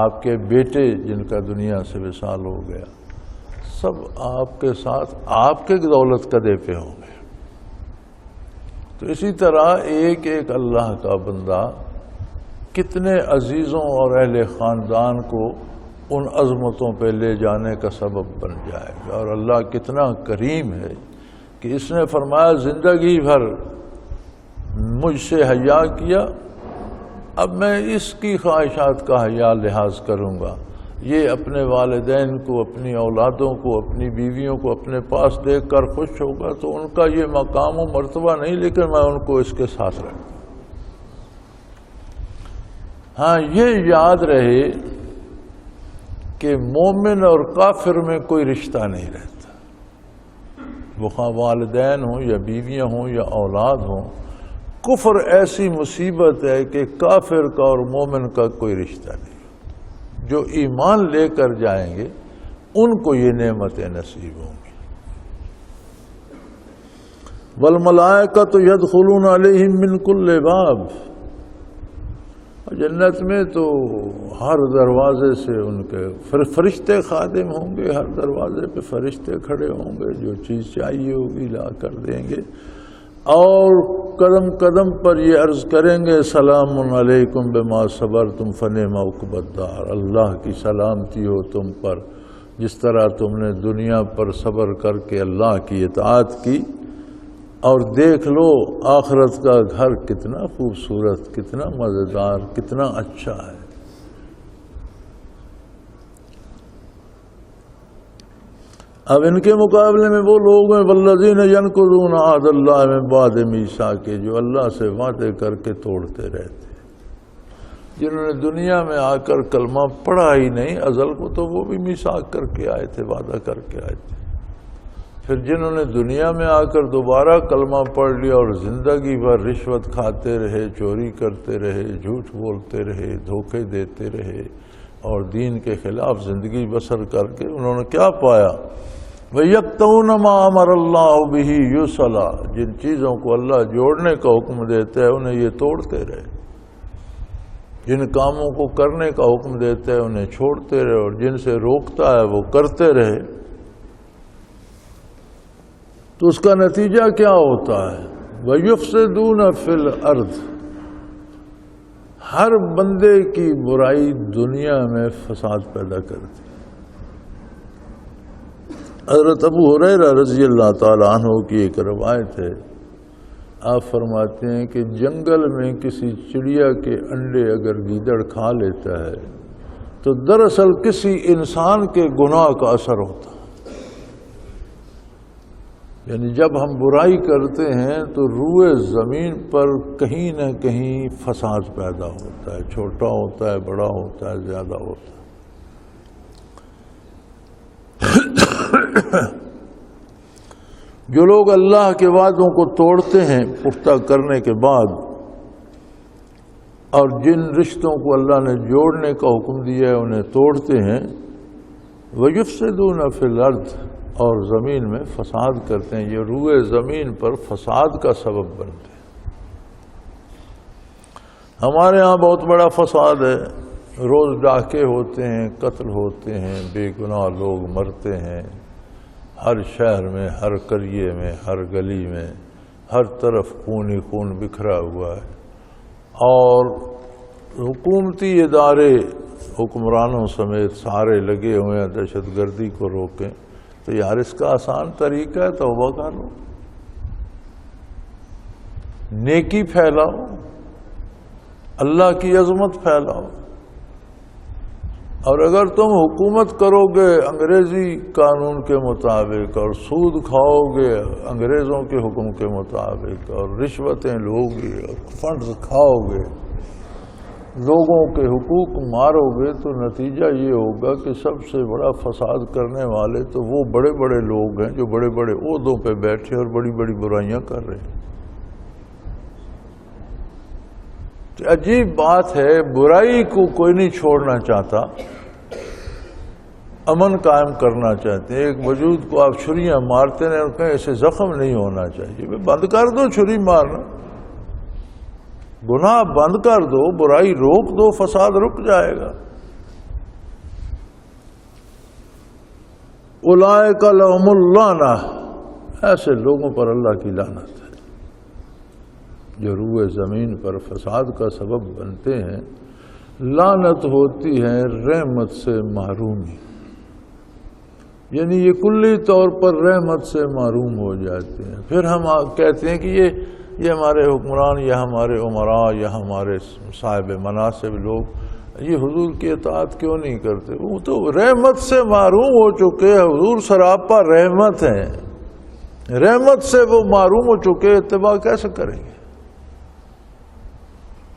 آپ کے بیٹے جن کا دنیا سے وصال ہو گیا، سب آپ کے ساتھ آپ کے دولت قدے پہ ہوں گے۔ تو اسی طرح ایک ایک اللہ کا بندہ کتنے عزیزوں اور اہل خاندان کو ان عظمتوں پہ لے جانے کا سبب بن جائے گا۔ اور اللہ کتنا کریم ہے کہ اس نے فرمایا زندگی بھر مجھ سے حیا کیا، اب میں اس کی خواہشات کا حیا لحاظ کروں گا۔ یہ اپنے والدین کو، اپنی اولادوں کو، اپنی بیویوں کو اپنے پاس دیکھ کر خوش ہوگا، تو ان کا یہ مقام و مرتبہ نہیں، لیکن میں ان کو اس کے ساتھ رکھوں۔ ہاں یہ یاد رہے کہ مومن اور کافر میں کوئی رشتہ نہیں رہتا، وہ خواہ والدین ہوں یا بیویاں ہوں یا اولاد ہوں۔ کفر ایسی مصیبت ہے کہ کافر کا اور مومن کا کوئی رشتہ نہیں۔ جو ایمان لے کر جائیں گے ان کو یہ نعمتیں نصیب ہوں گی۔ والملائکۃ یدخلون علیہم من کل باب، جنت میں تو ہر دروازے سے ان کے فرشتے خادم ہوں گے، ہر دروازے پہ فرشتے کھڑے ہوں گے، جو چیز چاہیے ہوگی لا کر دیں گے، اور قدم قدم پر یہ عرض کریں گے سلام علیکم بما صبرتم فنعم عقبی الدار، اللہ کی سلامتی ہو تم پر، جس طرح تم نے دنیا پر صبر کر کے اللہ کی اطاعت کی، اور دیکھ لو آخرت کا گھر کتنا خوبصورت، کتنا مزیدار، کتنا اچھا ہے۔ اب ان کے مقابلے میں وہ لوگ ہیں والذین ینقضون عہد اللہ من بعد میثاقہ، جو اللہ سے وعدے کر کے توڑتے رہتے، جنہوں نے دنیا میں آ کر کلمہ پڑھا ہی نہیں، ازل کو تو وہ بھی میثاق کر کے آئے تھے، وعدہ کر کے آئے تھے، پھر جنہوں نے دنیا میں آ کر دوبارہ کلمہ پڑھ لیا اور زندگی بھر رشوت کھاتے رہے، چوری کرتے رہے، جھوٹ بولتے رہے، دھوکے دیتے رہے، اور دین کے خلاف زندگی بسر کر کے انہوں نے کیا پایا؟ وَيَقْطَعُونَ مَا أَمَرَ اللَّهُ بِهِ يُوصَلَ، جن چیزوں کو اللہ جوڑنے کا حکم دیتا ہے انہیں یہ توڑتے رہے، جن کاموں کو کرنے کا حکم دیتا ہے انہیں چھوڑتے رہے، اور جن سے روکتا ہے وہ کرتے رہے۔ تو اس کا نتیجہ کیا ہوتا ہے؟ وَيُفْسِدُونَ فِي الْأَرْضِ، ہر بندے کی برائی دنیا میں فساد پیدا کرتی۔ حضرت ابو ہریرہ رضی اللہ تعالیٰ عنہ کی ایک روایت ہے، آپ فرماتے ہیں کہ جنگل میں کسی چڑیا کے انڈے اگر گیدڑ کھا لیتا ہے تو دراصل کسی انسان کے گناہ کا اثر ہوتا ہے، یعنی جب ہم برائی کرتے ہیں تو روئے زمین پر کہیں نہ کہیں فساد پیدا ہوتا ہے، چھوٹا ہوتا ہے، بڑا ہوتا ہے، زیادہ ہوتا ہے۔ جو لوگ اللہ کے وعدوں کو توڑتے ہیں پختہ کرنے کے بعد، اور جن رشتوں کو اللہ نے جوڑنے کا حکم دیا ہے انہیں توڑتے ہیں، وَيُفْسِدُونَ فِي الْأَرْضِ، اور زمین میں فساد کرتے ہیں، یہ روئے زمین پر فساد کا سبب بنتے ہیں۔ ہمارے ہاں بہت بڑا فساد ہے، روز ڈاکے ہوتے ہیں، قتل ہوتے ہیں، بے گناہ لوگ مرتے ہیں، ہر شہر میں، ہر قریے میں، ہر گلی میں، ہر طرف خون ہی خون بکھرا ہوا ہے، اور حکومتی ادارے حکمرانوں سمیت سارے لگے ہوئے ہیں دہشت گردی کو روکیں، تو یار اس کا آسان طریقہ ہے، توبہ کر لو، نیکی پھیلاؤ، اللہ کی عظمت پھیلاؤ۔ اور اگر تم حکومت کرو گے انگریزی قانون کے مطابق اور سود کھاؤ گے انگریزوں کے حکم کے مطابق اور رشوتیں لو گے اور فنڈز کھاؤ گے، لوگوں کے حقوق مارو گے، تو نتیجہ یہ ہوگا کہ سب سے بڑا فساد کرنے والے تو وہ بڑے بڑے لوگ ہیں جو بڑے بڑے عہدوں پہ بیٹھے اور بڑی بڑی برائیاں کر رہے ہیں۔ عجیب بات ہے، برائی کو کوئی نہیں چھوڑنا چاہتا، امن قائم کرنا چاہتے ہیں۔ ایک وجود کو آپ چھریاں مارتے ہیں اور کہیں اسے زخم نہیں ہونا چاہیے، بند کر دو چھری مارنا، گناہ بند کر دو، برائی روک دو، فساد رک جائے گا۔ اولئک لہم اللعنہ، ایسے لوگوں پر اللہ کی لعنت ہے جو روئے زمین پر فساد کا سبب بنتے ہیں۔ لعنت ہوتی ہے رحمت سے محرومی، یعنی یہ کلی طور پر رحمت سے محروم ہو جاتے ہیں۔ پھر ہم کہتے ہیں کہ یہ ہمارے حکمران یا ہمارے عمراء یا ہمارے صاحب مناصب لوگ یہ حضور کی اطاعت کیوں نہیں کرتے؟ وہ تو رحمت سے محروم ہو چکے ہیں، حضور سراپا رحمت ہیں، رحمت سے وہ محروم ہو چکے، اتباع کیسے کریں گے؟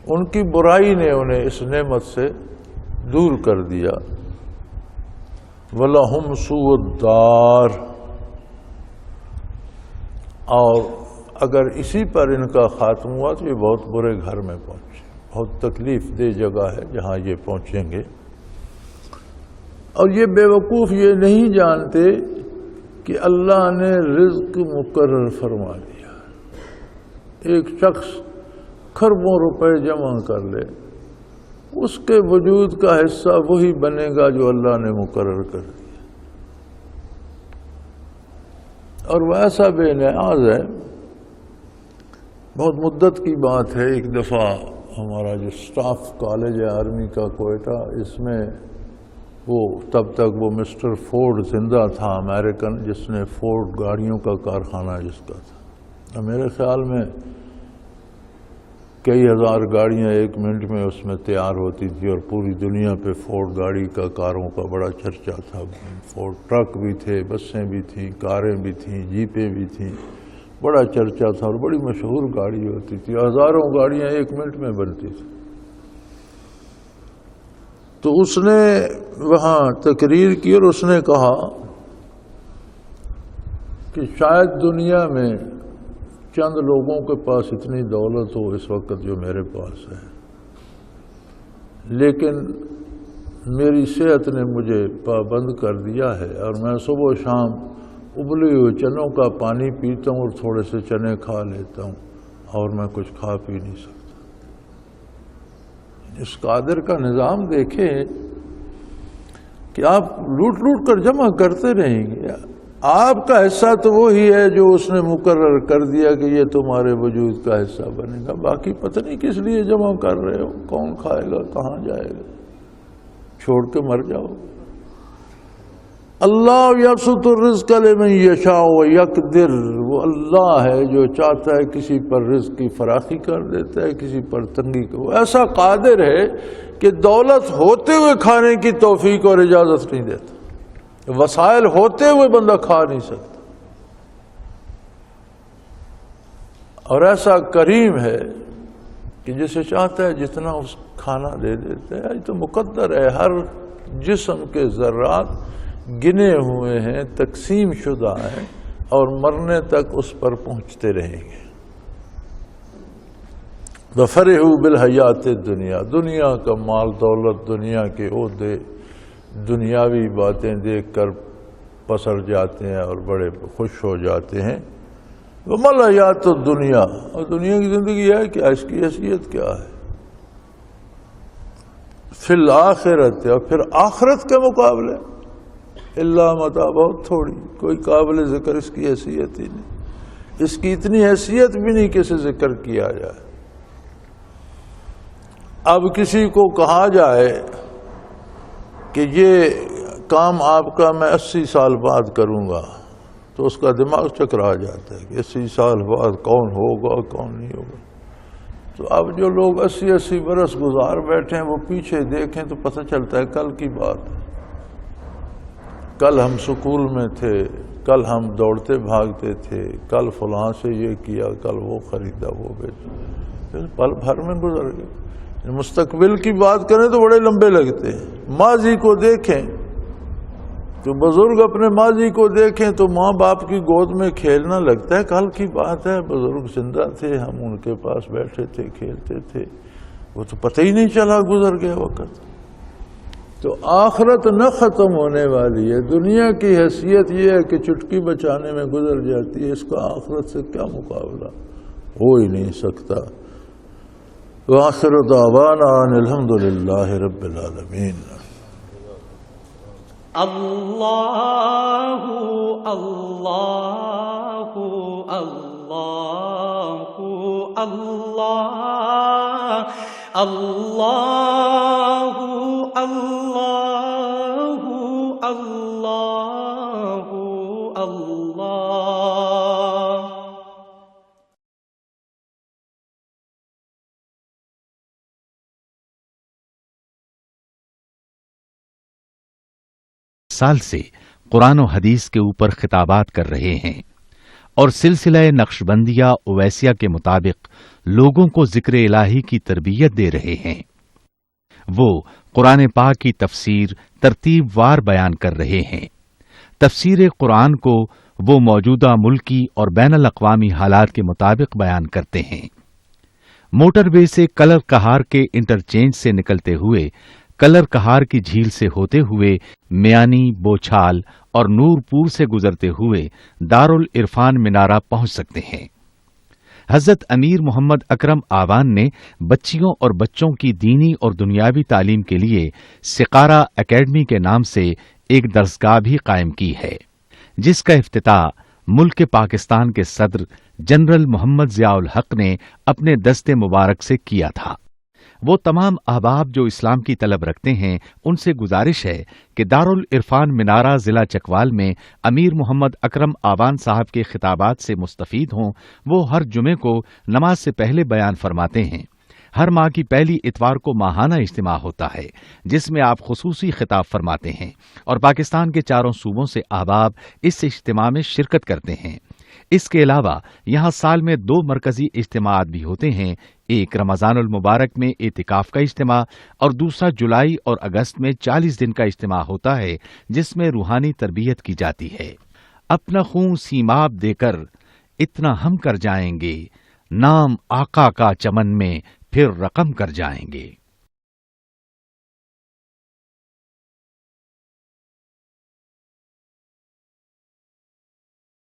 ان کی برائی نے انہیں اس نعمت سے دور کر دیا۔ وَلَهُمْ سُوءُ الدَّارِ، اور اگر اسی پر ان کا خاتمہ ہوا تو یہ بہت برے گھر میں پہنچے، بہت تکلیف دہ جگہ ہے جہاں یہ پہنچیں گے۔ اور یہ بے وقوف یہ نہیں جانتے کہ اللہ نے رزق مقرر فرما دیا۔ ایک شخص کھربوں روپے جمع کر لے، اس کے وجود کا حصہ وہی بنے گا جو اللہ نے مقرر کر دیا، اور وہ ایسا بے نیاز ہے۔ بہت مدت کی بات ہے، ایک دفعہ ہمارا جو سٹاف کالج ہے آرمی کا کوئٹہ، اس میں تب تک وہ مسٹر فورڈ زندہ تھا، امریکن، جس نے فورڈ گاڑیوں کا کارخانہ جس کا تھا۔ میرے خیال میں کئی ہزار گاڑیاں ایک منٹ میں اس میں تیار ہوتی تھی، اور پوری دنیا پہ فورڈ گاڑی کا کاروں کا بڑا چرچا تھا۔ فورڈ ٹرک بھی تھے، بسیں بھی تھیں، کاریں بھی تھیں، جیپیں بھی تھیں، بڑا چرچا تھا اور بڑی مشہور گاڑی ہوتی تھی، ہزاروں گاڑیاں ایک منٹ میں بنتی تھی۔ تو اس نے وہاں تقریر کی اور اس نے کہا کہ شاید دنیا میں چند لوگوں کے پاس اتنی دولت ہو اس وقت جو میرے پاس ہے، لیکن میری صحت نے مجھے پابند کر دیا ہے، اور میں صبح و شام ابلی ہوئے چنوں کا پانی پیتا ہوں اور تھوڑے سے چنے کھا لیتا ہوں، اور میں کچھ کھا پی نہیں سکتا۔ اس قادر کا نظام دیکھیں کہ آپ لوٹ لوٹ کر جمع کرتے رہیں گے، آپ کا حصہ تو وہی ہے جو اس نے مقرر کر دیا کہ یہ تمہارے وجود کا حصہ بنے گا، باقی پتہ نہیں کس لیے جمع کر رہے ہو، کون کھائے گا، کہاں جائے گا، چھوڑ کے مر جاؤ۔ اللہ یبسط الرزق لمن یشاء ویقدر، وہ اللہ ہے جو چاہتا ہے کسی پر رزق کی فراخی کر دیتا ہے، کسی پر تنگی کو۔ وہ ایسا قادر ہے کہ دولت ہوتے ہوئے کھانے کی توفیق اور اجازت نہیں دیتا، وسائل ہوتے ہوئے بندہ کھا نہیں سکتا، اور ایسا کریم ہے کہ جسے چاہتا ہے جتنا اس کھانا دے دیتا ہے۔ یہ تو مقدر ہے، ہر جسم کے ذرات گنے ہوئے ہیں، تقسیم شدہ ہیں، اور مرنے تک اس پر پہنچتے رہیں گے۔ وَفَرِحُوا بِالْحَيَاةِ الدُّنْيَا، دنیا کا مال دولت، دنیا کے عہدے، دنیاوی باتیں دیکھ کر پسر جاتے ہیں اور بڑے خوش ہو جاتے ہیں۔ وَمَا الْحَيَاةُ الدُّنْيَا، اور دنیا کی زندگی ہے کیا، اس کی حیثیت کیا ہے؟ فِي الْآخِرَةِ، اور پھر آخرت کے مقابلے الا متاع، بہت تھوڑی، کوئی قابل ذکر اس کی حیثیت ہی نہیں، اس کی اتنی حیثیت بھی نہیں کہ اسے ذکر کیا جائے۔ اب کسی کو کہا جائے کہ یہ کام آپ کا میں 80 سال بعد کروں گا تو اس کا دماغ چکرا جاتا ہے کہ 80 سال بعد کون ہوگا کون نہیں ہوگا. تو اب جو لوگ 80 برس گزار بیٹھے ہیں وہ پیچھے دیکھیں تو پتہ چلتا ہے کل کی بات. کل ہم سکول میں تھے، کل ہم دوڑتے بھاگتے تھے، کل فلاں سے یہ کیا، کل وہ خریدا وہ بیچا، پل بھر میں گزر گئے. مستقبل کی بات کریں تو بڑے لمبے لگتے ہیں. ماضی کو دیکھیں تو بزرگ اپنے ماضی کو دیکھیں تو ماں باپ کی گود میں کھیلنا لگتا ہے کل کی بات ہے. بزرگ زندہ تھے، ہم ان کے پاس بیٹھے تھے، کھیلتے تھے، وہ تو پتہ ہی نہیں چلا گزر گیا وقت. تو آخرت نہ ختم ہونے والی ہے. دنیا کی حیثیت یہ ہے کہ چٹکی بچانے میں گزر جاتی ہے، اس کا آخرت سے کیا مقابلہ ہو ہی نہیں سکتا. وآخر دعوانا ان الحمد للہ رب العالمین.
اللہ اللہ اللہ اللہ اللہ اللہ اللہ اللہ.
سال سے قرآن و حدیث کے اوپر خطابات کر رہے ہیں اور سلسلہ نقشبندیہ اویسیہ کے مطابق لوگوں کو ذکر الہی کی تربیت دے رہے ہیں. وہ قرآن پاک کی تفسیر ترتیب وار بیان کر رہے ہیں. تفسیر قرآن کو وہ موجودہ ملکی اور بین الاقوامی حالات کے مطابق بیان کرتے ہیں. موٹر وے سے کلر کہار کے انٹرچینج سے نکلتے ہوئے، کلر کہار کی جھیل سے ہوتے ہوئے میانی، بوچھال اور نور پور سے گزرتے ہوئے دارالعرفان منارہ پہنچ سکتے ہیں. حضرت امیر محمد اکرم آوان نے بچیوں اور بچوں کی دینی اور دنیاوی تعلیم کے لیے سقارہ اکیڈمی کے نام سے ایک درسگاہ بھی قائم کی ہے، جس کا افتتاح ملک پاکستان کے صدر جنرل محمد ضیاء الحق نے اپنے دست مبارک سے کیا تھا. وہ تمام احباب جو اسلام کی طلب رکھتے ہیں ان سے گزارش ہے کہ دارالعرفان منارہ ضلع چکوال میں امیر محمد اکرم آوان صاحب کے خطابات سے مستفید ہوں. وہ ہر جمعے کو نماز سے پہلے بیان فرماتے ہیں. ہر ماہ کی پہلی اتوار کو ماہانہ اجتماع ہوتا ہے جس میں آپ خصوصی خطاب فرماتے ہیں اور پاکستان کے چاروں صوبوں سے احباب اس اجتماع میں شرکت کرتے ہیں. اس کے علاوہ یہاں سال میں 2 مرکزی اجتماعات بھی ہوتے ہیں. ایک رمضان المبارک میں اعتکاف کا اجتماع اور دوسرا جولائی اور اگست میں 40 دن کا اجتماع ہوتا ہے جس میں روحانی تربیت کی جاتی ہے. اپنا خون سیماب دے کر اتنا ہم کر جائیں گے، نام آقا کا چمن میں پھر رقم کر جائیں گے.